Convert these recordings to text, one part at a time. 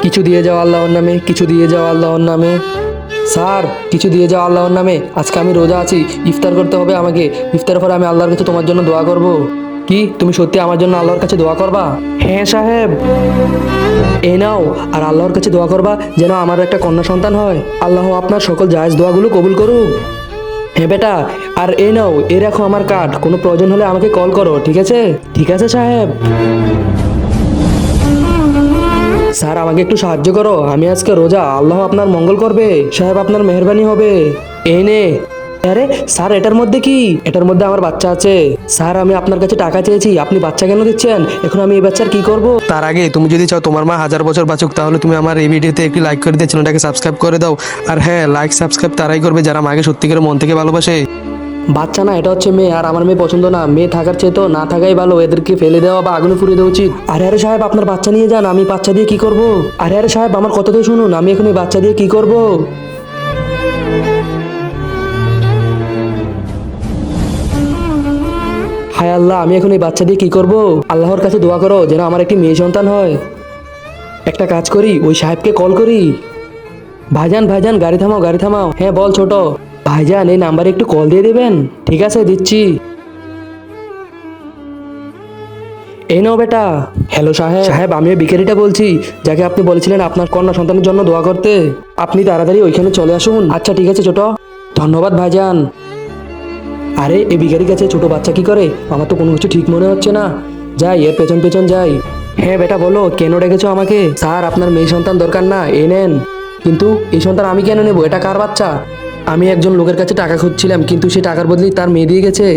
কিছু দিয়ে যাও আল্লাহর নামে, কিছু দিয়ে যাও আল্লাহর নামে। স্যার, কিছু দিয়ে যাও আল্লাহর নামে, আজকে আমি রোজা আছি, ইফতার করতে হবে আমাকে। ইফতার করে আমি আল্লাহর কাছে তোমার জন্য দোয়া করব। কি তুমি সত্যি আমার জন্য আল্লাহর কাছে দোয়া করবা? হ্যাঁ সাহেব। এই নাও, আর আল্লাহর কাছে দোয়া করবা যেন আমার একটা কন্যা সন্তান হয়। আল্লাহ আপনার সকল জায়েজ দোয়াগুলো কবুল করুক। হ্যাঁ বেটা, আর এই নাও, এ রাখো আমার কার্ড, কোনো প্রয়োজন হলে আমাকে কল করো, ঠিক আছে? ঠিক আছে সাহেব। স্যার আমাকে একটু সাহায্য করো, আমি আজকে রোজা, আল্লাহ আপনার মঙ্গল করবে সাহেব, আপনার মেহেরবানি হবে। এই নে। আরে স্যার, এটার মধ্যে কি? এটার মধ্যে আমার বাচ্চা আছে। স্যার আমি আপনার কাছে টাকা চেয়েছি, আপনি বাচ্চা কেন দিচ্ছেন? এখন আমি এই বাচ্চার কি করব? তার আগে তুমি যদি চাও তোমার মা 1000 বছর বাঁচুক, তাহলে তুমি আমার এই ভিডিওতে একটি লাইক করে দিয়ে চ্যানেলটাকে সাবস্ক্রাইব করে দাও। আর হ্যাঁ, লাইক সাবস্ক্রাইব তারাই করবে যারা মাকে সত্যিকারের মন থেকে ভালোবাসে। বাচ্চা না, এটা হচ্ছে মেয়ে, আর আমার মেয়ে পছন্দ না। মেয়ে থাকার চেয়ে তো না থাকাই ভালো, এদেরকে ফেলে দেওয়া বা আগুনে পুড়িয়ে দেওয়া উচিত। আরে আরে সাহেব, আপনার বাচ্চা নিয়ে যান, আমি বাচ্চা দিয়ে কি করব? আরে আরে সাহেব, আমার কথা তো শুনুন, আমি এখন এই বাচ্চা দিয়ে কি করব? হায় আল্লাহ, আমি এখন এই বাচ্চা দিয়ে কি করব? আল্লাহর কাছে দোয়া করো যেন আমার একটি মেয়ে সন্তান হয়। একটা কাজ করি, ওই সাহেবকে কল করি। ভাইজান ভাইজান, গাড়ি থামাও গাড়ি থামাও। হ্যাঁ বল ছোট। ভাইজান এই নাম্বারে একটু কল দিয়ে দেবেন? ঠিক আছে, দিচ্ছি। এই নাও বেটা। হ্যালো সাহেব। সাহেব আমি ওই ভিখারিটা বলছি, যাকে আপনি বলেছিলেন আপনার কন্যা সন্তানের জন্য দোয়া করতে। আপনি তাড়াতাড়ি ওইখানে চলে আসুন। আচ্ছা ঠিক আছে ছোট। ধন্যবাদ ভাইজান। আরে এই ভিখারির কাছে ছোট বাচ্চা কি করে? আমার তো কোনো কিছু ঠিক মনে হচ্ছে না। যাই, এর পেছন পেছন যাই। হ্যাঁ বেটা বলো, কেন ডেকেছো আমাকে? স্যার আপনার মেয়ে সন্তান দরকার না, এই নেন। কিন্তু এই সন্তান আমি কেন নেবো? এটা কার বাচ্চা? আমি একজন লোকের কাছে টাকা খুঁজছিলাম, কিন্তু সে টাকার বদলে তার মেয়ে দিয়ে গেছে।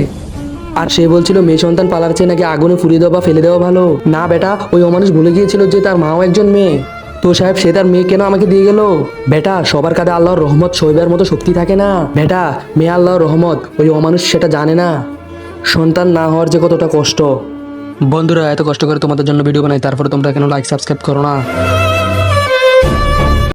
আর সে বলছিল মেয়ে সন্তান পালার চেয়ে নাকি আগুনে পুড়িয়ে দেওয়া বা ফেলে দেওয়া ভালো। না বেটা, ওই অমানুষ ভুলে গিয়েছিল যে তার মাও একজন মেয়ে। তো সাহেব, সে তার মেয়ে কেন আমাকে দিয়ে গেল? বেটা, সবার কাঁধে আল্লাহর রহমত সইবার মতো শক্তি থাকে না বেটা। মেয়ে আল্লাহর রহমত, ওই অমানুষ সেটা জানে না। সন্তান না হওয়ার যে কতটা কষ্ট। বন্ধুরা, এত কষ্ট করে তোমাদের জন্য ভিডিও বানাই, তারপরে তোমরা কেন লাইক সাবস্ক্রাইব করো না?